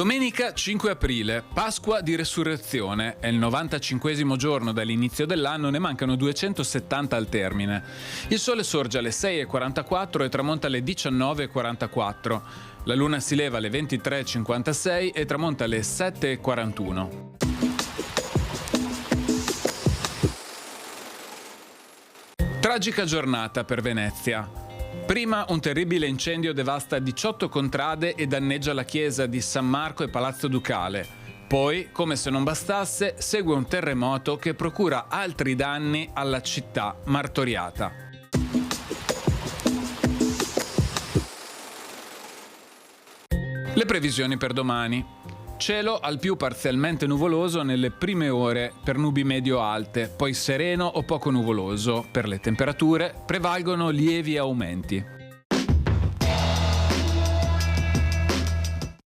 Domenica 5 aprile, Pasqua di Resurrezione, è il 95esimo giorno dall'inizio dell'anno, ne mancano 270 al termine. Il sole sorge alle 6:44 e tramonta alle 19:44. La luna si leva alle 23:56 e tramonta alle 7:41. Tragica giornata per Venezia. Prima un terribile incendio devasta 18 contrade e danneggia la chiesa di San Marco e Palazzo Ducale. Poi, come se non bastasse, segue un terremoto che procura altri danni alla città martoriata. Le previsioni per domani. Cielo al più parzialmente nuvoloso nelle prime ore per nubi medio-alte, poi sereno o poco nuvoloso. Per le temperature prevalgono lievi aumenti.